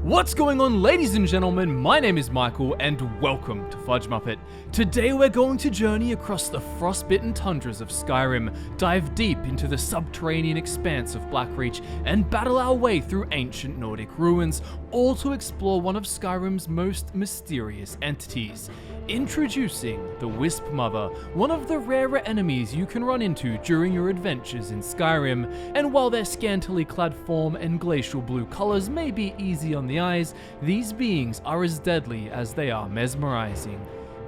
What's going on, ladies and gentlemen? My name is Michael and welcome to Fudge Muppet. Today we're going to journey across the frostbitten tundras of Skyrim, dive deep into the subterranean expanse of Blackreach, and battle our way through ancient Nordic ruins, all to explore one of Skyrim's most mysterious entities. Introducing the Wispmother, one of the rarer enemies you can run into during your adventures in Skyrim, and while their scantily clad form and glacial blue colors may be easy on the eyes, these beings are as deadly as they are mesmerizing.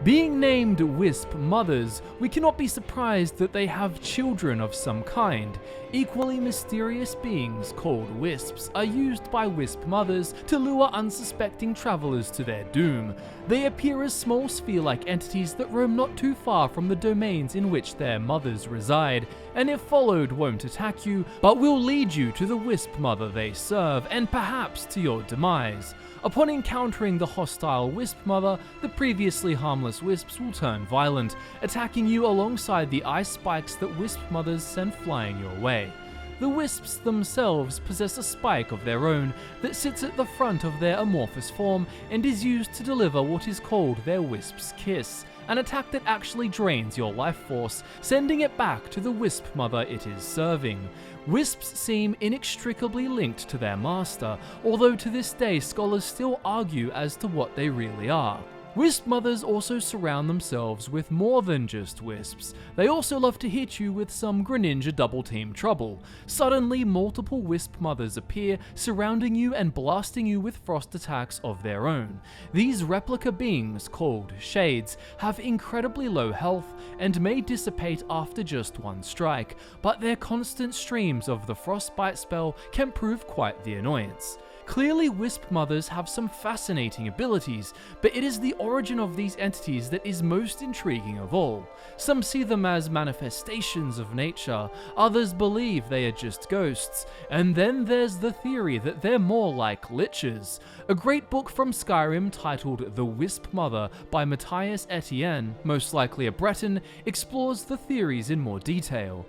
Being named Wispmothers, we cannot be surprised that they have children of some kind. Equally mysterious beings called wisps are used by Wispmothers to lure unsuspecting travelers to their doom. They appear as small sphere-like entities that roam not too far from the domains in which their mothers reside, and if followed won't attack you, but will lead you to the Wispmother they serve, and perhaps to your demise. Upon encountering the hostile Wispmother, the previously harmless wisps will turn violent, attacking you alongside the ice spikes that Wispmothers send flying your way. The wisps themselves possess a spike of their own that sits at the front of their amorphous form and is used to deliver what is called their Wisp's Kiss, an attack that actually drains your life force, sending it back to the Wispmother it is serving. Wisps seem inextricably linked to their master, although to this day scholars still argue as to what they really are. Wispmothers also surround themselves with more than just wisps. They also love to hit you with some Greninja double team trouble. Suddenly, multiple Wispmothers appear, surrounding you and blasting you with frost attacks of their own. These replica beings, called Shades, have incredibly low health and may dissipate after just one strike, but their constant streams of the frostbite spell can prove quite the annoyance. Clearly, Wispmothers have some fascinating abilities, but it is the origin of these entities that is most intriguing of all. Some see them as manifestations of nature, others believe they are just ghosts, and then there's the theory that they're more like liches. A great book from Skyrim titled The Wispmother by Matthias Etienne, most likely a Breton, explores the theories in more detail.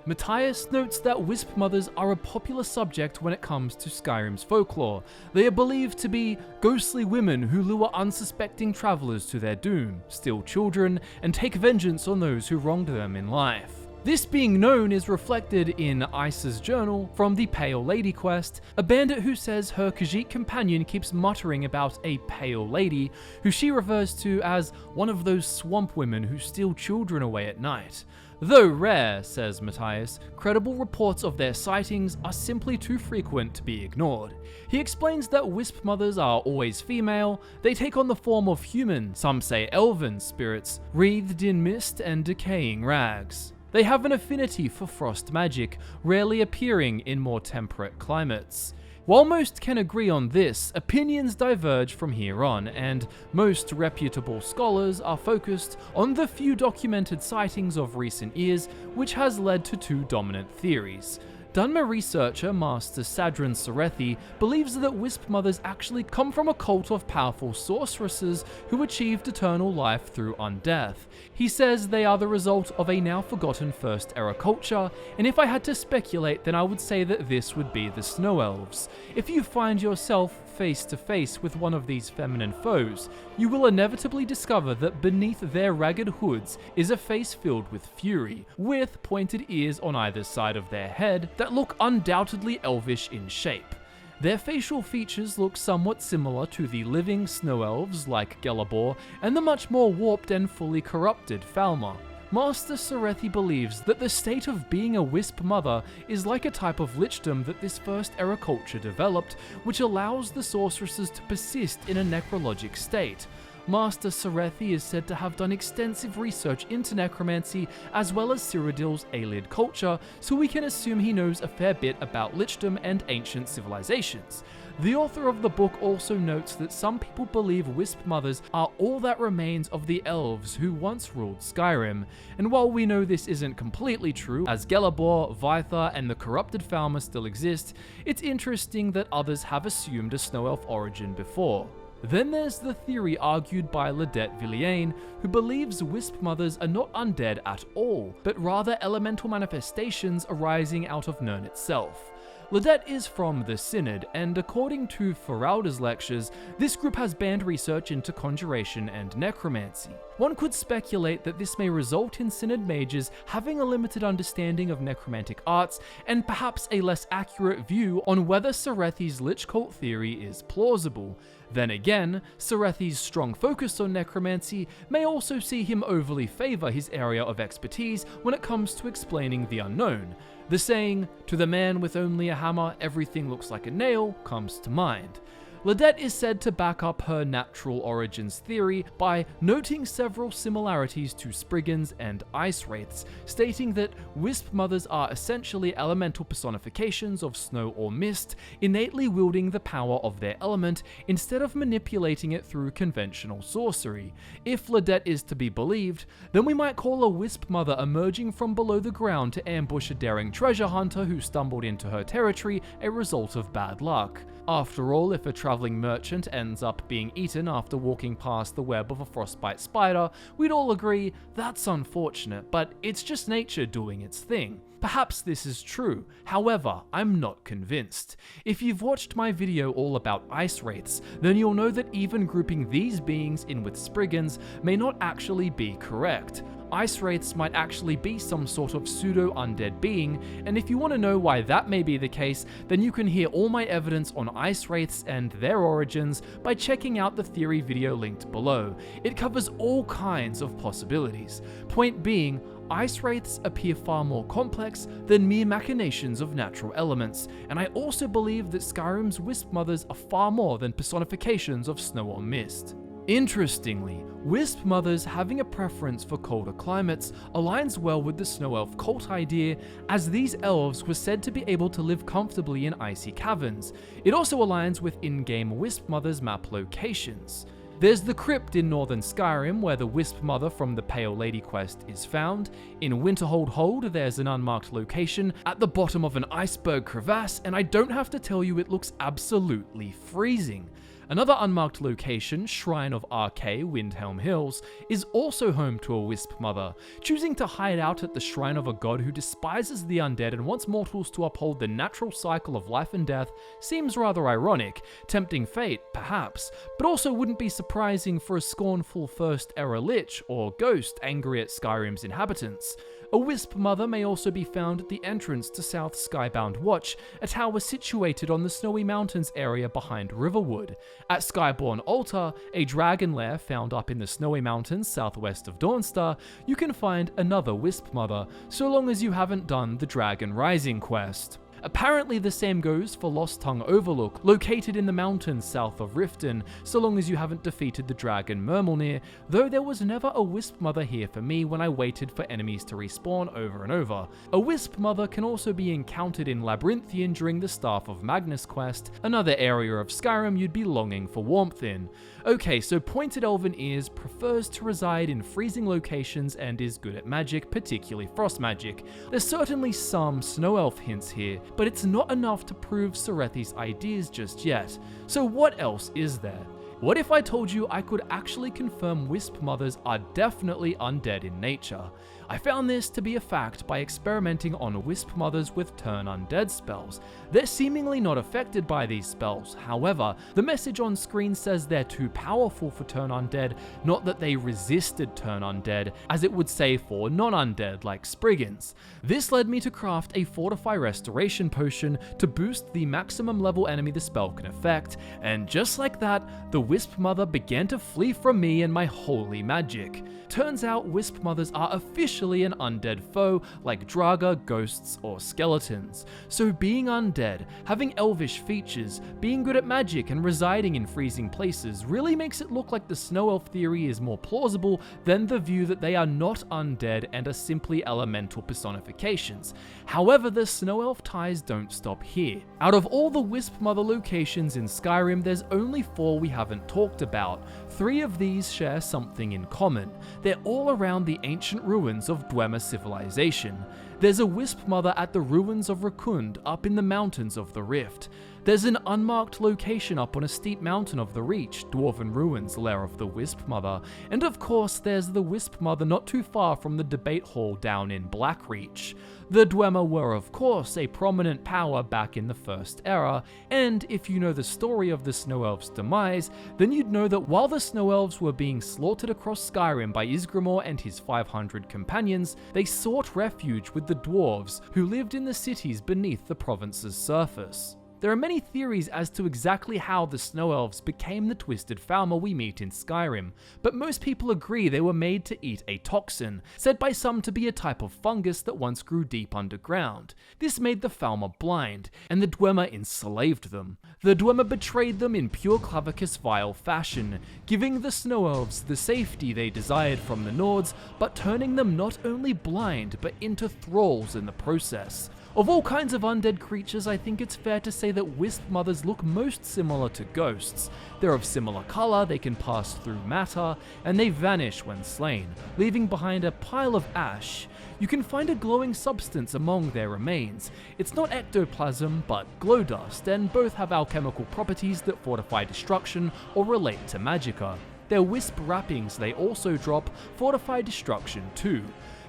Matthias notes that Wispmothers are a popular subject when it comes to Skyrim's folklore. They are believed to be ghostly women who lure unsuspecting travelers to their doom, steal children, and take vengeance on those who wronged them in life. This being known is reflected in Isa's journal from the Pale Lady quest, a bandit who says her Khajiit companion keeps muttering about a pale lady, who she refers to as one of those swamp women who steal children away at night. Though rare, says Matthias, credible reports of their sightings are simply too frequent to be ignored. He explains that Wispmothers are always female, they take on the form of human, some say elven spirits, wreathed in mist and decaying rags. They have an affinity for frost magic, rarely appearing in more temperate climates. While most can agree on this, opinions diverge from here on, and most reputable scholars are focused on the few documented sightings of recent years, which has led to two dominant theories. Dunmer researcher Master Sadran Sarethi believes that Wispmothers actually come from a cult of powerful sorceresses who achieved eternal life through undeath. He says they are the result of a now forgotten First Era culture, and if I had to speculate, then I would say that this would be the Snow Elves. If you find yourself face to face with one of these feminine foes, you will inevitably discover that beneath their ragged hoods is a face filled with fury, with pointed ears on either side of their head that look undoubtedly elvish in shape. Their facial features look somewhat similar to the living snow elves like Gelabor and the much more warped and fully corrupted Falmer. Master Sarethi believes that the state of being a Wispmother is like a type of lichdom that this First Era culture developed, which allows the sorceresses to persist in a necrologic state. Master Sarethi is said to have done extensive research into necromancy as well as Cyrodiil's Aelid culture, so we can assume he knows a fair bit about lichdom and ancient civilizations. The author of the book also notes that some people believe Wispmothers are all that remains of the elves who once ruled Skyrim, and while we know this isn't completely true, as Gelabor, Vythar, and the corrupted Falmer still exist, it's interesting that others have assumed a snow elf origin before. Then there's the theory argued by Ledette Villiane, who believes Wispmothers are not undead at all, but rather elemental manifestations arising out of Nirn itself. Ledette is from the Synod, and according to Feralda's lectures, this group has banned research into conjuration and necromancy. One could speculate that this may result in Synod mages having a limited understanding of necromantic arts and perhaps a less accurate view on whether Serethi's lich cult theory is plausible. Then again, Serethi's strong focus on necromancy may also see him overly favour his area of expertise when it comes to explaining the unknown. The saying, "to the man with only a hammer, everything looks like a nail," comes to mind. Ledette is said to back up her natural origins theory by noting several similarities to Spriggans and Ice Wraiths, stating that Wispmothers are essentially elemental personifications of snow or mist, innately wielding the power of their element instead of manipulating it through conventional sorcery. If Ledette is to be believed, then we might call a Wispmother emerging from below the ground to ambush a daring treasure hunter who stumbled into her territory a result of bad luck. After all, if a traveling merchant ends up being eaten after walking past the web of a frostbite spider, we'd all agree that's unfortunate, but it's just nature doing its thing. Perhaps this is true, however, I'm not convinced. If you've watched my video all about Ice Wraiths, then you'll know that even grouping these beings in with Spriggans may not actually be correct. Ice Wraiths might actually be some sort of pseudo-undead being, and if you want to know why that may be the case, then you can hear all my evidence on Ice Wraiths and their origins by checking out the theory video linked below. It covers all kinds of possibilities. Point being, Ice Wraiths appear far more complex than mere machinations of natural elements, and I also believe that Skyrim's Wispmothers are far more than personifications of snow or mist. Interestingly, Wispmothers having a preference for colder climates aligns well with the snow elf cult idea, as these elves were said to be able to live comfortably in icy caverns. It also aligns with in-game Wispmothers map locations. There's the crypt in northern Skyrim where the Wispmother from the Pale Lady quest is found. In Winterhold Hold there's an unmarked location at the bottom of an iceberg crevasse, and I don't have to tell you it looks absolutely freezing. Another unmarked location, Shrine of RK, Windhelm Hills, is also home to a Wispmother. Choosing to hide out at the shrine of a god who despises the undead and wants mortals to uphold the natural cycle of life and death seems rather ironic, tempting fate, perhaps, but also wouldn't be surprising for a scornful first-era lich or ghost angry at Skyrim's inhabitants. A Wispmother may also be found at the entrance to South Skybound Watch, a tower situated on the Snowy Mountains area behind Riverwood. At Skyborn Altar, a dragon lair found up in the Snowy Mountains southwest of Dawnstar, you can find another Wispmother, so long as you haven't done the Dragon Rising quest. Apparently the same goes for Lost Tongue Overlook, located in the mountains south of Riften, so long as you haven't defeated the dragon Murmelnir, though there was never a Wispmother here for me when I waited for enemies to respawn over and over. A Wispmother can also be encountered in Labyrinthian during the Staff of Magnus quest, another area of Skyrim you'd be longing for warmth in. Okay, so Pointed Elven Ears prefers to reside in freezing locations and is good at magic, particularly frost magic. There's certainly some snow elf hints here, but it's not enough to prove Serethi's ideas just yet. So what else is there? What if I told you I could actually confirm Wispmothers are definitely undead in nature? I found this to be a fact by experimenting on Wispmothers with Turn Undead spells. They're seemingly not affected by these spells, however, the message on screen says they're too powerful for Turn Undead, not that they resisted Turn Undead, as it would say for non-undead like Spriggans. This led me to craft a Fortify Restoration potion to boost the maximum level enemy the spell can affect, and just like that, the Wispmother began to flee from me and my holy magic. Turns out Wispmothers are officially an undead foe like Draga, ghosts, or skeletons. So being undead, having elvish features, being good at magic, and residing in freezing places really makes it look like the snow elf theory is more plausible than the view that they are not undead and are simply elemental personifications. However, the snow elf ties don't stop here. Out of all the Wispmother locations in Skyrim, there's only 4 we haven't talked about. 3 of these share something in common. They're all around the ancient ruins of Dwemer civilization. There's a Wispmother at the ruins of Rakund up in the mountains of the Rift. There's an unmarked location up on a steep mountain of the Reach, Dwarven Ruins, lair of the Wispmother, and of course there's the Wispmother not too far from the debate hall down in Blackreach. The Dwemer were of course a prominent power back in the First Era, and if you know the story of the Snow Elves' demise, then you'd know that while the Snow Elves were being slaughtered across Skyrim by Ysgramor and his 500 companions, they sought refuge with the dwarves who lived in the cities beneath the province's surface. There are many theories as to exactly how the Snow Elves became the twisted Falmer we meet in Skyrim, but most people agree they were made to eat a toxin, said by some to be a type of fungus that once grew deep underground. This made the Falmer blind, and the Dwemer enslaved them. The Dwemer betrayed them in pure Clavicus vile fashion, giving the Snow Elves the safety they desired from the Nords, but turning them not only blind, but into thralls in the process. Of all kinds of undead creatures, I think it's fair to say that Wispmothers look most similar to ghosts. They're of similar color, they can pass through matter, and they vanish when slain, leaving behind a pile of ash. You can find a glowing substance among their remains. It's not ectoplasm, but glow dust, and both have alchemical properties that fortify destruction or relate to magicka. Their wisp wrappings they also drop fortify destruction too.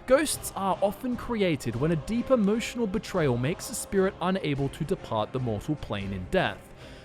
Ghosts are often created when a deep emotional betrayal makes a spirit unable to depart the mortal plane in death.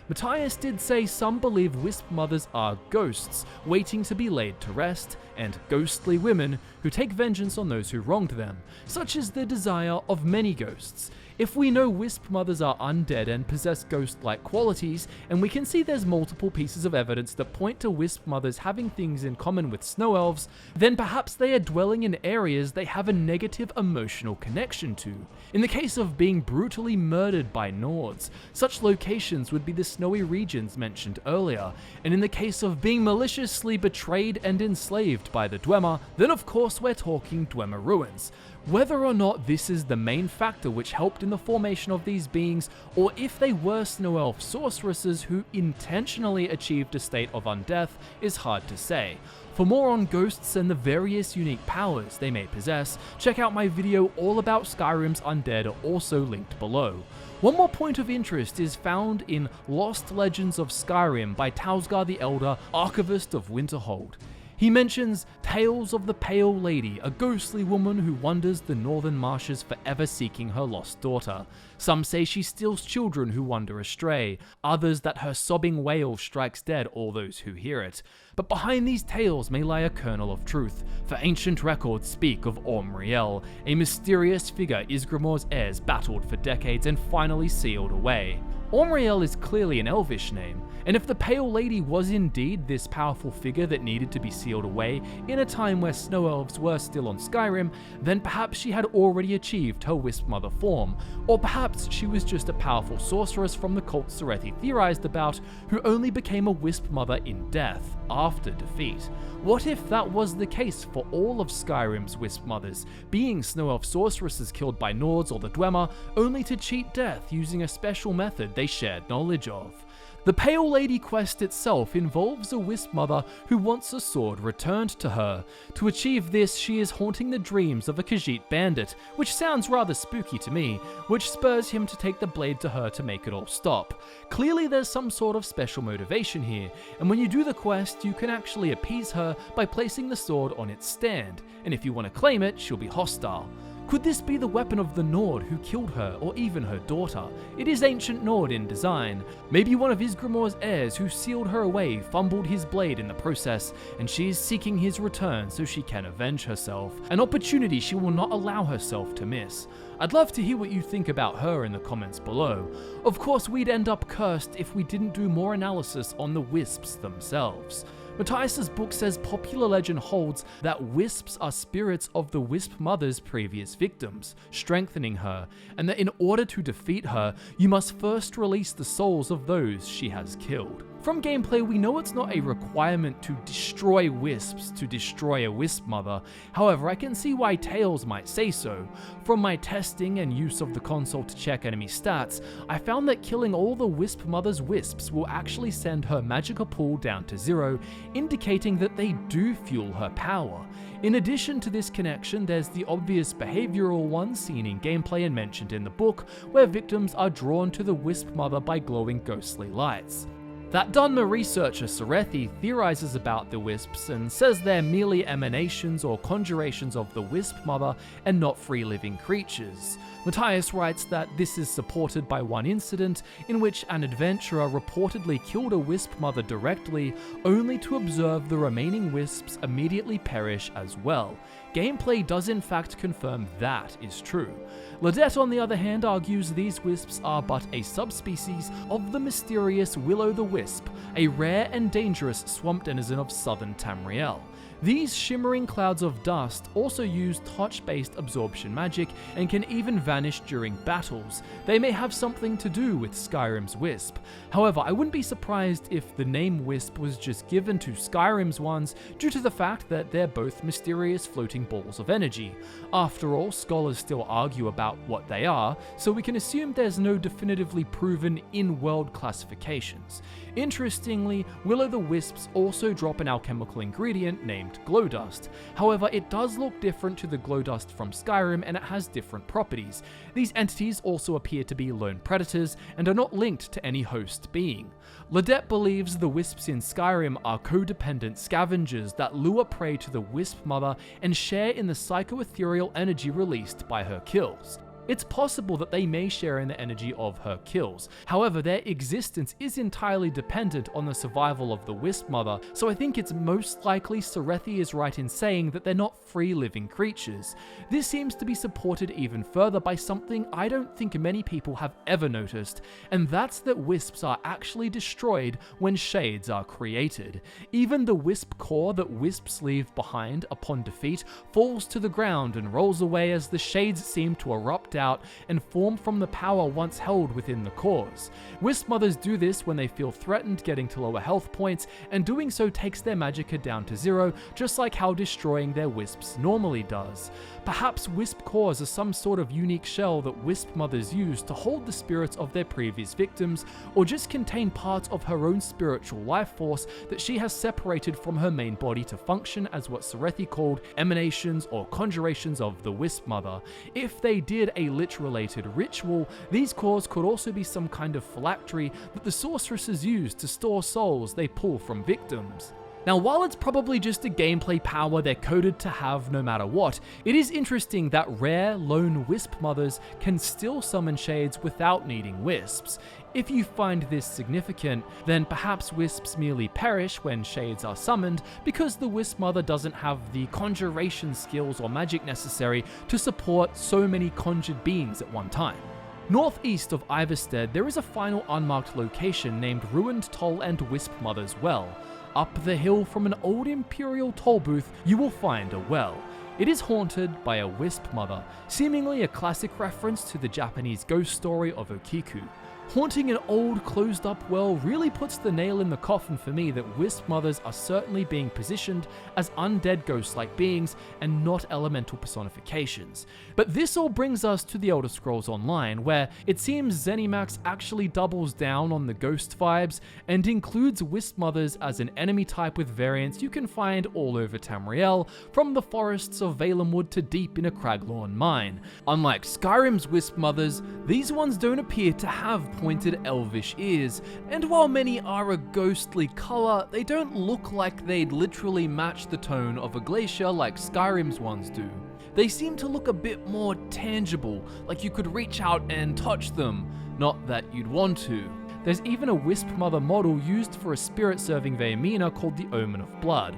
Matthias did say some believe Wispmothers are ghosts waiting to be laid to rest, and ghostly women who take vengeance on those who wronged them, such is the desire of many ghosts. If we know Wispmothers are undead and possess ghost-like qualities, and we can see there's multiple pieces of evidence that point to Wispmothers having things in common with Snow Elves, then perhaps they are dwelling in areas they have a negative emotional connection to. In the case of being brutally murdered by Nords, such locations would be the snowy regions mentioned earlier, and in the case of being maliciously betrayed and enslaved by the Dwemer, then of course we're talking Dwemer Ruins. Whether or not this is the main factor which helped in the formation of these beings, or if they were Snow Elf sorceresses who intentionally achieved a state of undeath, is hard to say. For more on ghosts and the various unique powers they may possess, check out my video all about Skyrim's undead, also linked below. One more point of interest is found in Lost Legends of Skyrim by Tausgar the Elder, Archivist of Winterhold. He mentions tales of the Pale Lady, a ghostly woman who wanders the northern marshes forever seeking her lost daughter. Some say she steals children who wander astray, others that her sobbing wail strikes dead all those who hear it. But behind these tales may lie a kernel of truth, for ancient records speak of Omriel, a mysterious figure Ysgramor's heirs battled for decades and finally sealed away. Omriel is clearly an elvish name, and if the Pale Lady was indeed this powerful figure that needed to be sealed away in a time where Snow Elves were still on Skyrim, then perhaps she had already achieved her Wispmother form, or perhaps she was just a powerful sorceress from the cult Serethi theorized about, who only became a Wispmother in death, after defeat. What if that was the case for all of Skyrim's Wispmothers, being Snow Elf sorceresses killed by Nords or the Dwemer, only to cheat death using a special method they shared knowledge of? The Pale Lady quest itself involves a Wispmother who wants a sword returned to her. To achieve this, she is haunting the dreams of a Khajiit bandit, which sounds rather spooky to me, which spurs him to take the blade to her to make it all stop. Clearly there's some sort of special motivation here, and when you do the quest, you can actually appease her by placing the sword on its stand, and if you want to claim it, she'll be hostile. Could this be the weapon of the Nord who killed her, or even her daughter? It is ancient Nord in design. Maybe one of Ysgramor's heirs who sealed her away fumbled his blade in the process, and she is seeking his return so she can avenge herself. An opportunity she will not allow herself to miss. I'd love to hear what you think about her in the comments below. Of course, we'd end up cursed if we didn't do more analysis on the wisps themselves. Matthias's book says popular legend holds that wisps are spirits of the Wispmother's previous victims, strengthening her, and that in order to defeat her, you must first release the souls of those she has killed. From gameplay, we know it's not a requirement to destroy wisps to destroy a wisp mother. However, I can see why Tails might say so. From my testing and use of the console to check enemy stats, I found that killing all the wisp mother's wisps will actually send her magicka pool down to 0, indicating that they do fuel her power. In addition to this connection, there's the obvious behavioral one seen in gameplay and mentioned in the book, where victims are drawn to the wisp mother by glowing ghostly lights. That Dunmer researcher Serethi theorizes about the wisps and says they're merely emanations or conjurations of the wisp mother and not free-living creatures. Matthias writes that this is supported by one incident in which an adventurer reportedly killed a wisp mother directly, only to observe the remaining wisps immediately perish as well. Gameplay does in fact confirm that is true. Ledette, on the other hand, argues these wisps are but a subspecies of the mysterious will-o'-the-wisp, a rare and dangerous swamp denizen of southern Tamriel. These shimmering clouds of dust also use touch-based absorption magic and can even vanish during battles. They may have something to do with Skyrim's Wisp. However, I wouldn't be surprised if the name Wisp was just given to Skyrim's ones due to the fact that they're both mysterious floating balls of energy. After all, scholars still argue about what they are, so we can assume there's no definitively proven in-world classifications. Interestingly, will-o'-the-wisps also drop an alchemical ingredient named glow dust. However, it does look different to the glow dust from Skyrim and it has different properties. These entities also appear to be lone predators and are not linked to any host being. Ledette believes the wisps in Skyrim are codependent scavengers that lure prey to the wisp mother and share in the psycho-ethereal energy released by her kills. It's possible that they may share in the energy of her kills. However, their existence is entirely dependent on the survival of the Wisp Mother, so I think it's most likely Serethi is right in saying that they're not free living creatures. This seems to be supported even further by something I don't think many people have ever noticed, and that's that wisps are actually destroyed when shades are created. Even the wisp core that wisps leave behind upon defeat falls to the ground and rolls away as the shades seem to erupt out and form from the power once held within the cores. Wispmothers do this when they feel threatened, getting to lower health points, and doing so takes their magicka down to 0, just like how destroying their wisps normally does. Perhaps wisp cores are some sort of unique shell that Wispmothers use to hold the spirits of their previous victims, or just contain parts of her own spiritual life force that she has separated from her main body to function as what Serethi called emanations or conjurations of the Wisp Mother. If they did a lich-related ritual, these cores could also be some kind of phylactery that the sorceresses use to store souls they pull from victims. Now, while it's probably just a gameplay power they're coded to have no matter what, it is interesting that rare, lone wisp mothers can still summon shades without needing wisps. If you find this significant, then perhaps wisps merely perish when shades are summoned because the wisp mother doesn't have the conjuration skills or magic necessary to support so many conjured beings at one time. Northeast of Iverstead, there is a final unmarked location named Ruined Toll and Wisp Mother's Well. Up the hill from an old Imperial toll booth, you will find a well. It is haunted by a wisp mother, seemingly a classic reference to the Japanese ghost story of Okiku. Haunting an old, closed-up well really puts the nail in the coffin for me that wisp mothers are certainly being positioned as undead ghost-like beings and not elemental personifications. But this all brings us to the Elder Scrolls Online, where it seems ZeniMax actually doubles down on the ghost vibes and includes wisp mothers as an enemy type with variants you can find all over Tamriel, from the forests of Valenwood to deep in a Craglorn mine. Unlike Skyrim's wisp mothers, these ones don't appear to have pointed elvish ears, and while many are a ghostly colour, they don't look like they'd literally match the tone of a glacier like Skyrim's ones do. They seem to look a bit more tangible, like you could reach out and touch them, not that you'd want to. There's even a Wisp Mother model used for a spirit serving Vaemina called the Omen of Blood.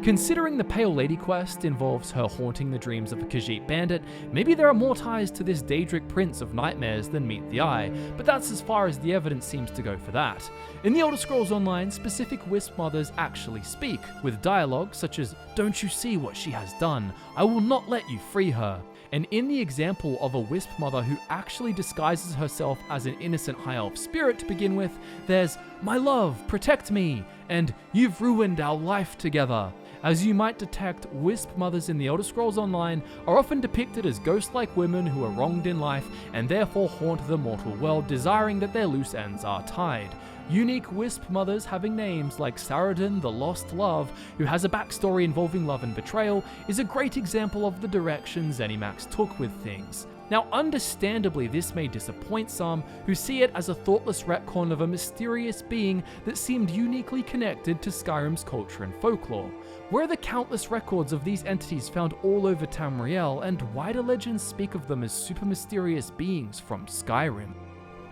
Considering the Pale Lady quest involves her haunting the dreams of a Khajiit bandit, maybe there are more ties to this Daedric prince of nightmares than meet the eye, but that's as far as the evidence seems to go for that. In the Elder Scrolls Online, specific Wispmothers actually speak, with dialogue such as, "Don't you see what she has done? I will not let you free her." And in the example of a Wispmother who actually disguises herself as an innocent high elf spirit to begin with, there's, "My love, protect me," and "You've ruined our life together." As you might detect, Wispmothers in the Elder Scrolls Online are often depicted as ghost-like women who are wronged in life and therefore haunt the mortal world, desiring that their loose ends are tied. Unique Wispmothers having names like Saradin the Lost Love, who has a backstory involving love and betrayal, is a great example of the direction ZeniMax took with things. Now, understandably, this may disappoint some who see it as a thoughtless retcon of a mysterious being that seemed uniquely connected to Skyrim's culture and folklore. Where are the countless records of these entities found all over Tamriel, and why do legends speak of them as super mysterious beings from Skyrim?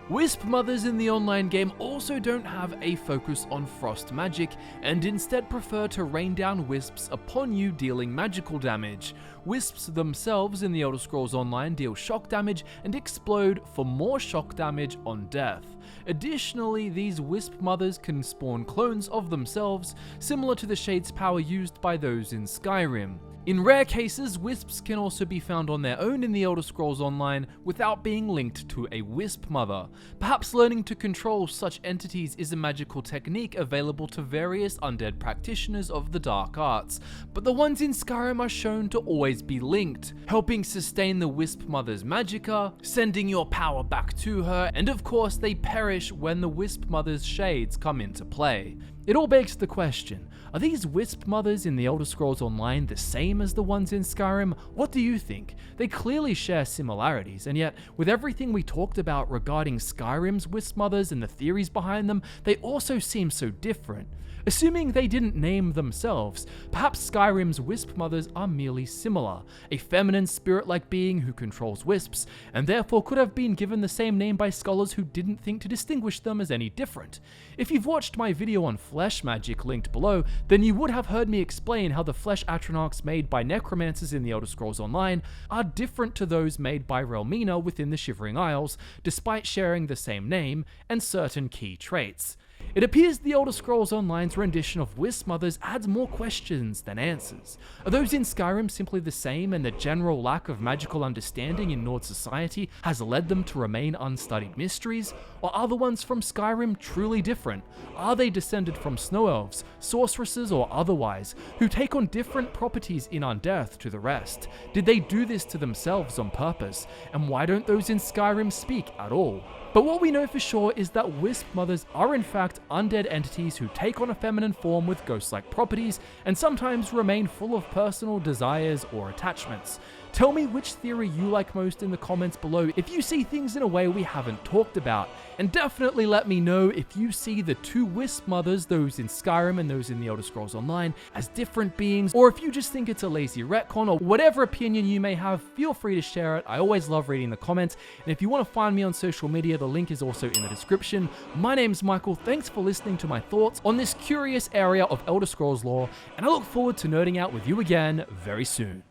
Wispmothers in the online game also don't have a focus on frost magic, and instead prefer to rain down wisps upon you, dealing magical damage. Wisps themselves in the Elder Scrolls Online deal shock damage and explode for more shock damage on death. Additionally, these Wispmothers can spawn clones of themselves, similar to the Shade's power used by those in Skyrim. In rare cases, wisps can also be found on their own in the Elder Scrolls Online without being linked to a Wispmother. Perhaps learning to control such entities is a magical technique available to various undead practitioners of the dark arts, but the ones in Skyrim are shown to always be linked, helping sustain the Wispmother's magicka, sending your power back to her, and of course they perish when the Wispmother's shades come into play. It all begs the question, are these Wispmothers in the Elder Scrolls Online the same as the ones in Skyrim? What do you think? They clearly share similarities, and yet, with everything we talked about regarding Skyrim's Wispmothers and the theories behind them, they also seem so different. Assuming they didn't name themselves, perhaps Skyrim's Wispmothers are merely similar, a feminine spirit-like being who controls wisps, and therefore could have been given the same name by scholars who didn't think to distinguish them as any different. If you've watched my video on flesh magic linked below, then you would have heard me explain how the flesh atronachs made by necromancers in the Elder Scrolls Online are different to those made by Relmina within the Shivering Isles, despite sharing the same name and certain key traits. It appears the Elder Scrolls Online's rendition of Wispmothers adds more questions than answers. Are those in Skyrim simply the same, and the general lack of magical understanding in Nord society has led them to remain unstudied mysteries? Or are the ones from Skyrim truly different? Are they descended from snow elves, sorceresses, or otherwise, who take on different properties in Undeath to the rest? Did they do this to themselves on purpose? And why don't those in Skyrim speak at all? But what we know for sure is that Wispmothers are in fact undead entities who take on a feminine form with ghost-like properties, and sometimes remain full of personal desires or attachments. Tell me which theory you like most in the comments below if you see things in a way we haven't talked about, and definitely let me know if you see the two Wispmothers, those in Skyrim and those in the Elder Scrolls Online, as different beings, or if you just think it's a lazy retcon, or whatever opinion you may have, feel free to share it. I always love reading the comments, and if you want to find me on social media, the link is also in the description. My name's Michael, thanks for listening to my thoughts on this curious area of Elder Scrolls lore, and I look forward to nerding out with you again very soon.